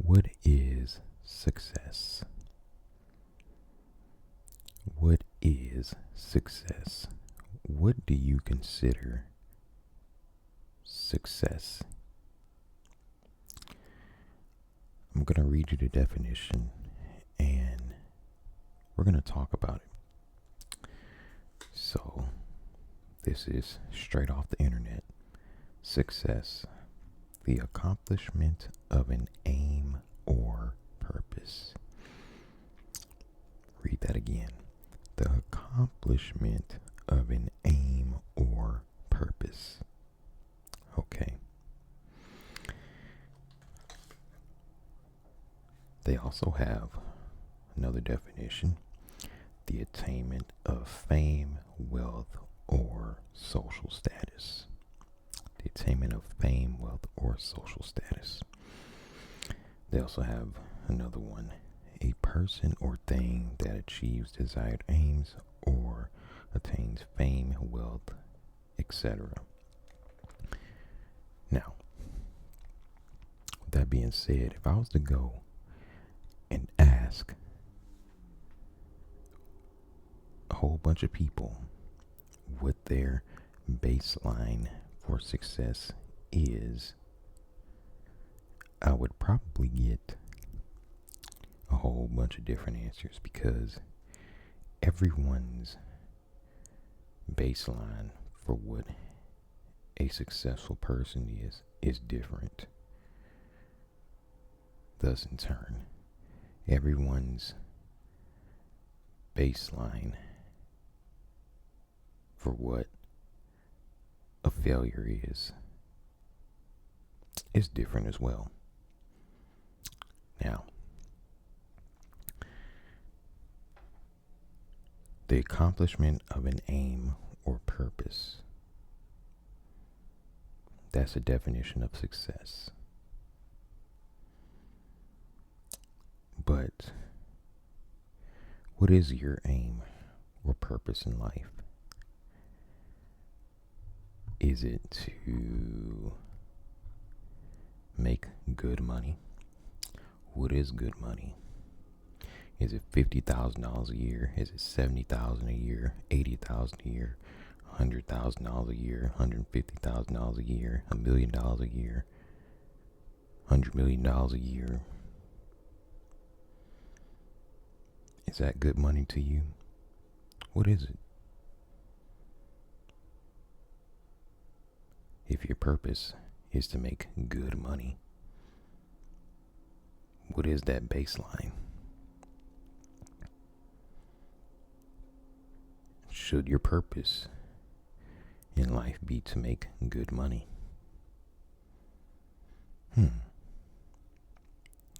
What is success? What is success? What do you consider success? I'm going to read you the definition and we're going to talk about it. So, this is straight off the internet. Success, the accomplishment of an aim or purpose. Read that again. The accomplishment of an aim or purpose. Okay. They also have another definition: the attainment of fame, wealth, or social status. The attainment of fame, wealth, or social status. They also have another one: a person or thing that achieves desired aims or attains fame, wealth, etc. Now, with that being said, if I was to go and ask a whole bunch of people what their baseline for success is, I would probably get a whole bunch of different answers, because everyone's baseline for what a successful person is different. Thus, in turn, everyone's baseline for what a failure is different as well. Now, the accomplishment of an aim or purpose, that's a definition of success. But what is your aim or purpose in life? Is it to make good money? What is good money? Is it $50,000 a year? Is it $70,000 a year? $80,000 a year? $100,000 a year? $150,000 a year? $1 million a year? $100 million a year? Is that good money to you? What is it? If your purpose is to make good money, what is that baseline? Should your purpose in life be to make good money?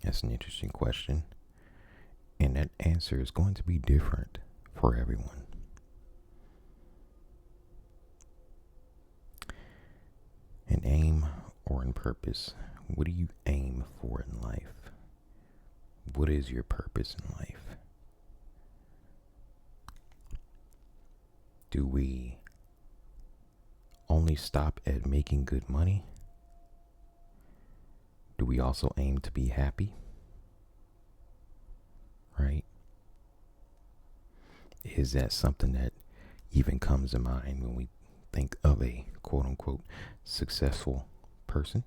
That's an interesting question. And that answer is going to be different for everyone. An aim or an purpose. What do you aim for in life? What is your purpose in life? Do we only stop at making good money? Do we also aim to be happy? Right? Is that something that even comes to mind when we think of a quote-unquote successful person?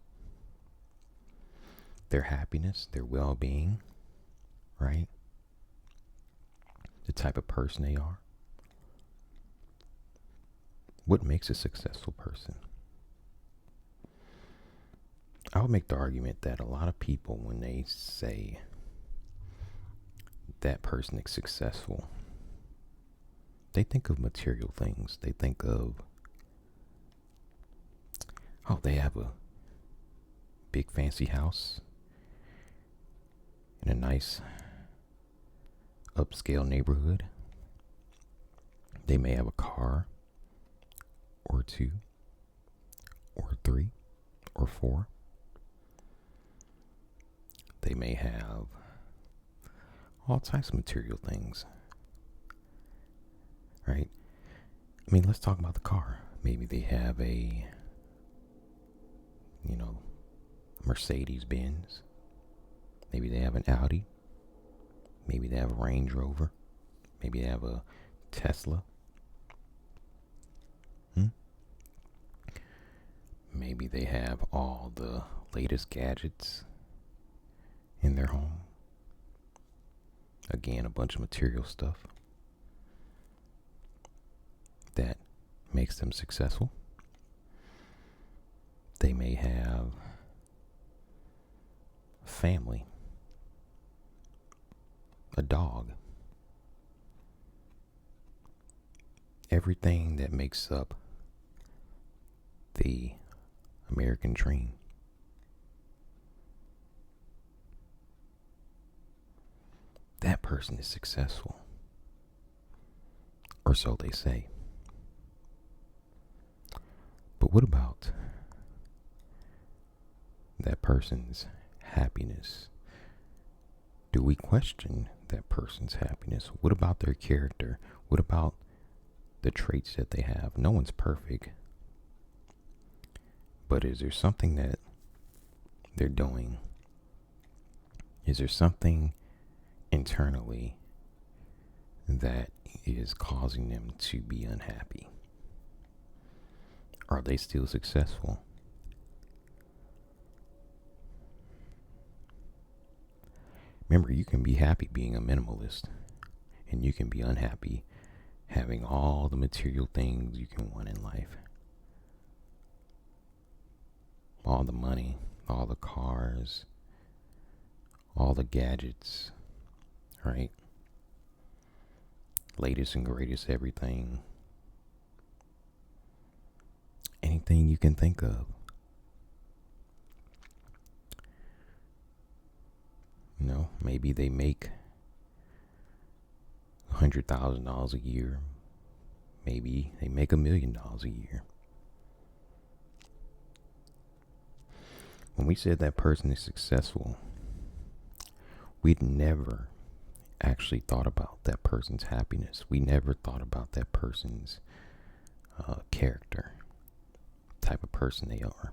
Their happiness, their well-being, right? The type of person they are. What makes a successful person? I would make the argument that a lot of people, when they say that person is successful, they think of material things. They think of, oh, they have a big fancy house in a nice upscale neighborhood. They may have a car or two or three or four. They may have all types of material things, right? I mean, let's talk about the car. Maybe they have a, Mercedes Benz, Maybe they have an Audi. Maybe they have a Range Rover. Maybe they have a Tesla. Maybe they have all the latest gadgets in their home. Again, a bunch of material stuff that makes them successful. They may have a family, a dog, everything that makes up the American dream. That person is successful, or so they say. But what about that person's happiness? Do we question that person's happiness? What about their character? What about the traits that they have? No one's perfect. But is there something that they're doing? Is there something internally that is causing them to be unhappy? Are they still successful? Remember, you can be happy being a minimalist, and you can be unhappy having all the material things you can want in life. All the money, all the cars, all the gadgets, right? Latest and greatest everything. Anything you can think of. You know, maybe they make $100,000 a year. Maybe they make $1 million a year. When we said that person is successful, we'd never actually thought about that person's happiness. We never thought about that person's character, type of person they are.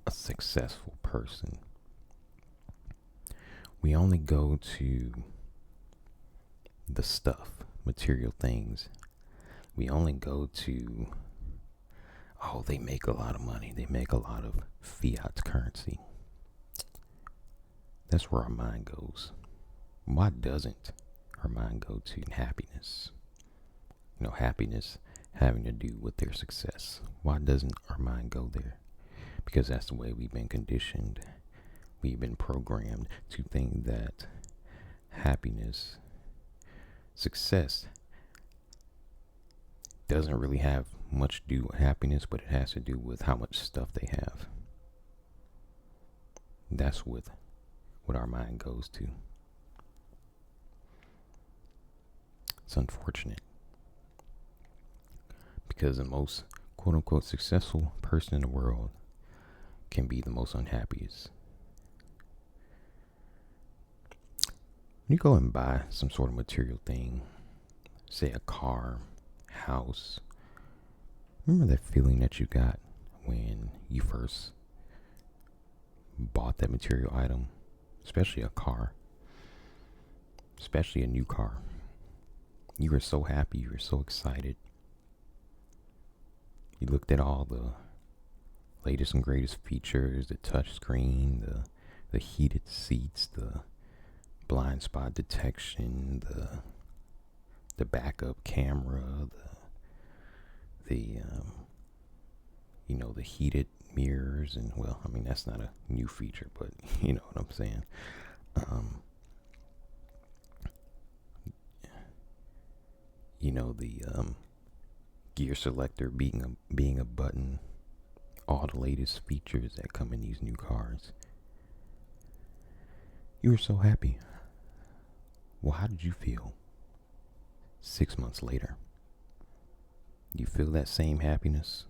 A successful person. We only go to the stuff, material things. We only go to, oh, they make a lot of money. They make a lot of fiat currency. That's where our mind goes. Why doesn't our mind go to happiness? You know, happiness having to do with their success. Why doesn't our mind go there? Because that's the way we've been conditioned. We've been programmed to think that happiness, success, doesn't really have much to do with happiness, but it has to do with how much stuff they have. That's what our mind goes to. It's unfortunate. Because the most quote unquote successful person in the world can be the most unhappiest. When you go and buy some sort of material thing, say a car, house, remember that feeling that you got when you first bought that material item, especially a car, especially a new car. You were so happy, you were so excited. You looked at all the latest and greatest features, the touch screen, the heated seats, the blind spot detection, the backup camera, the heated mirrors, and well, I mean, that's not a new feature, but you know what I'm saying. The gear selector being a button, all the latest features that come in these new cars. You were so happy. Well, how did you feel 6 months later? Do you feel that same happiness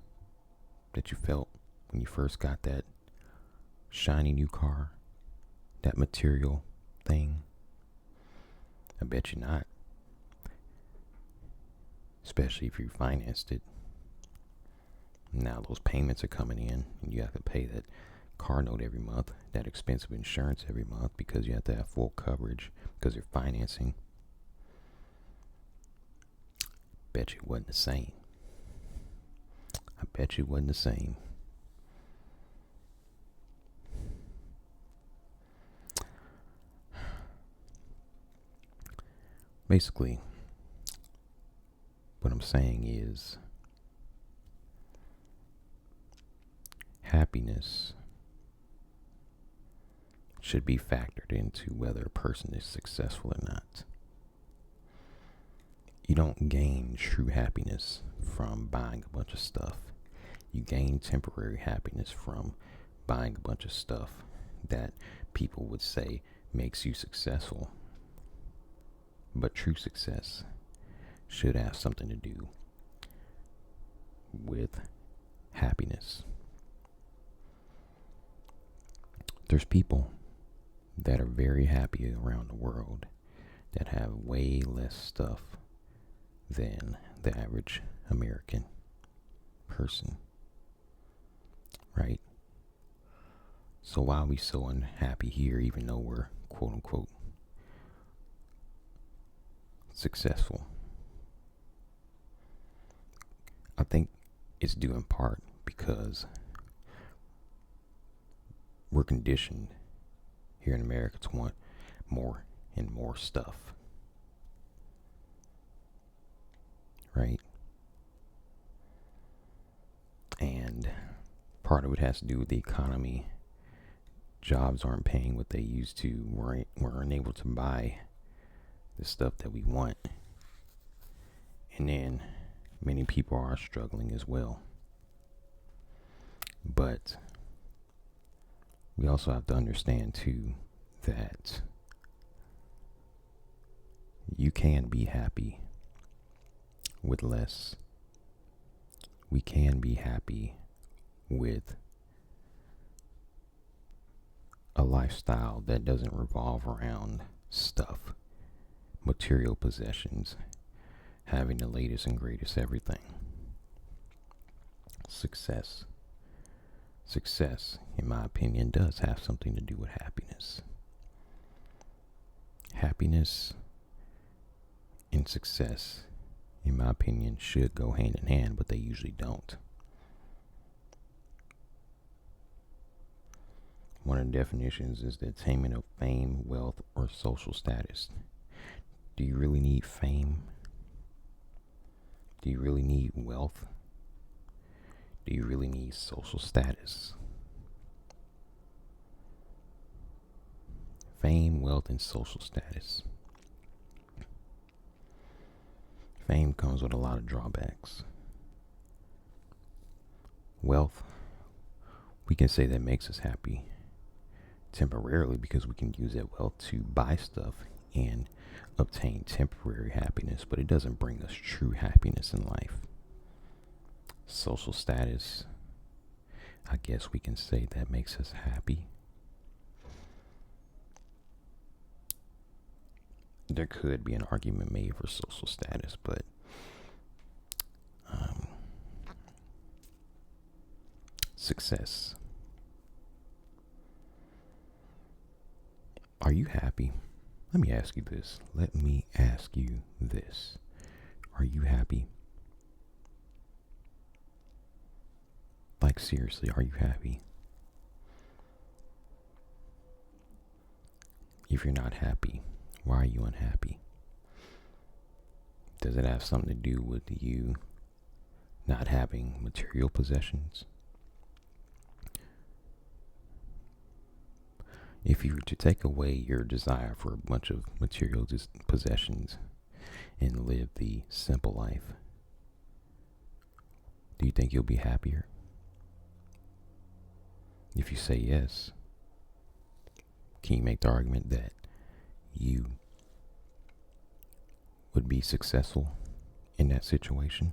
that you felt when you first got that shiny new car, that material thing? I bet you not. Especially if you financed it. Now those payments are coming in and you have to pay that car note every month, that expensive insurance every month, because you have to have full coverage because you're financing. Bet you it wasn't the same. I bet you it wasn't the same. Basically, what I'm saying is happiness should be factored into whether a person is successful or not. You don't gain true happiness from buying a bunch of stuff. You gain temporary happiness from buying a bunch of stuff that people would say makes you successful. But true success should have something to do with happiness. There's people that are very happy around the world that have way less stuff than the average American person, right? So why are we so unhappy here, even though we're quote unquote successful? I think it's due in part because we're conditioned here in America to want more and more stuff, right? And part of it has to do with the economy. Jobs aren't paying what they used to. We're unable to buy the stuff that we want. And then many people are struggling as well. But we also have to understand too that you can be happy with less. We can be happy with a lifestyle that doesn't revolve around stuff, material possessions, having the latest and greatest everything. Success, in my opinion, does have something to do with happiness. Happiness and success, in my opinion, should go hand in hand, but they usually don't. One of the definitions is the attainment of fame, wealth, or social status. Do you really need fame? Do you really need wealth? Do you really need social status? Fame, wealth, and social status. Fame comes with a lot of drawbacks. Wealth, we can say that makes us happy temporarily because we can use that wealth to buy stuff and obtain temporary happiness, but it doesn't bring us true happiness in life. Social status, I guess we can say that makes us happy. There could be an argument made for social status, but success. Are you happy? Let me ask you this. Are you happy? Like, seriously, are you happy? If you're not happy, why are you unhappy? Does it have something to do with you not having material possessions? If you were to take away your desire for a bunch of material possessions and live the simple life, do you think you'll be happier? If you say yes, can you make the argument that you would be successful in that situation?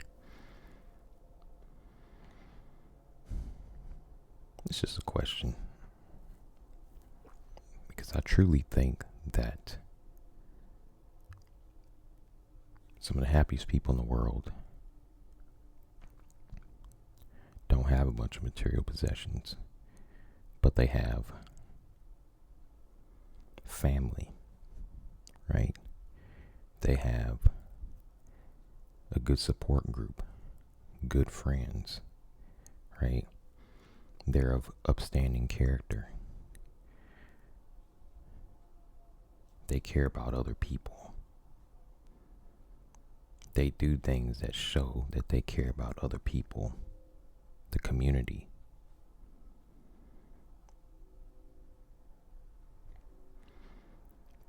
It's just a question. Because I truly think that some of the happiest people in the world don't have a bunch of material possessions. but they have family, right? They have a good support group, good friends, right? They're of upstanding character. They care about other people. They do things that show that they care about other people, the community.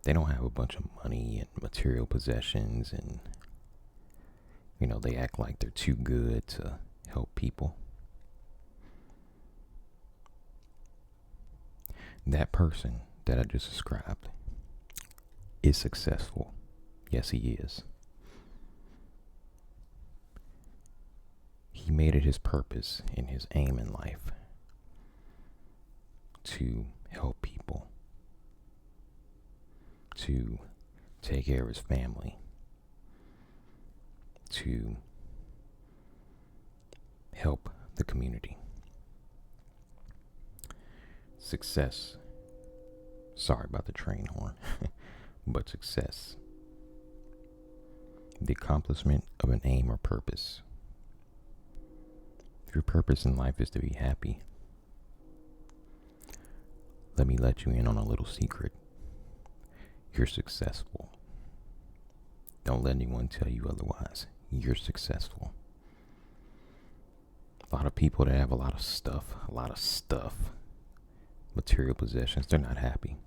They don't have a bunch of money and material possessions and, they act like they're too good to help people. That person that I just described is successful. Yes, he is. He made it his purpose and his aim in life to help people, to take care of his family, to help the community. Success, sorry about the train horn, but success, the accomplishment of an aim or purpose. If your purpose in life is to be happy, let me let you in on a little secret. You're successful. Don't let anyone tell you otherwise. You're successful. A lot of people that have a lot of stuff, material possessions, they're not happy.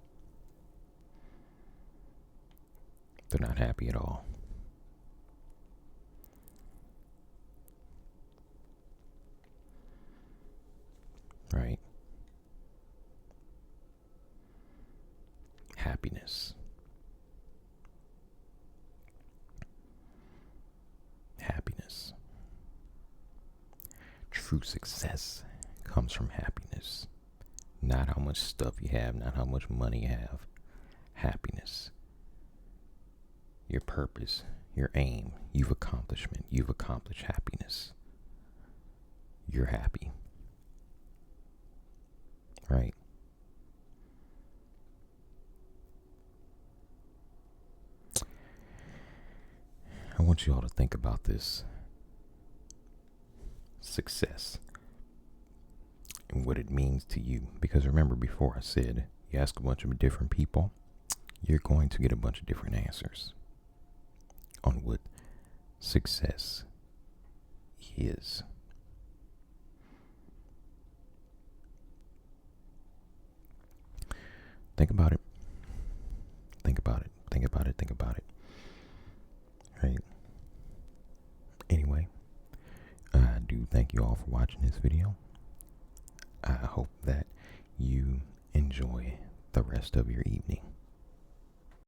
They're not happy at all. Right? Happiness. Happiness. True success comes from happiness. Not how much stuff you have, not how much money you have. Happiness. Your purpose, your aim, you've accomplished happiness. You're happy. Right? I want you all to think about this success and what it means to you. Because remember, before I said, you ask a bunch of different people, you're going to get a bunch of different answers on what success is. Think about it. Right? Anyway, I do thank you all for watching this video. I hope that you enjoy the rest of your evening.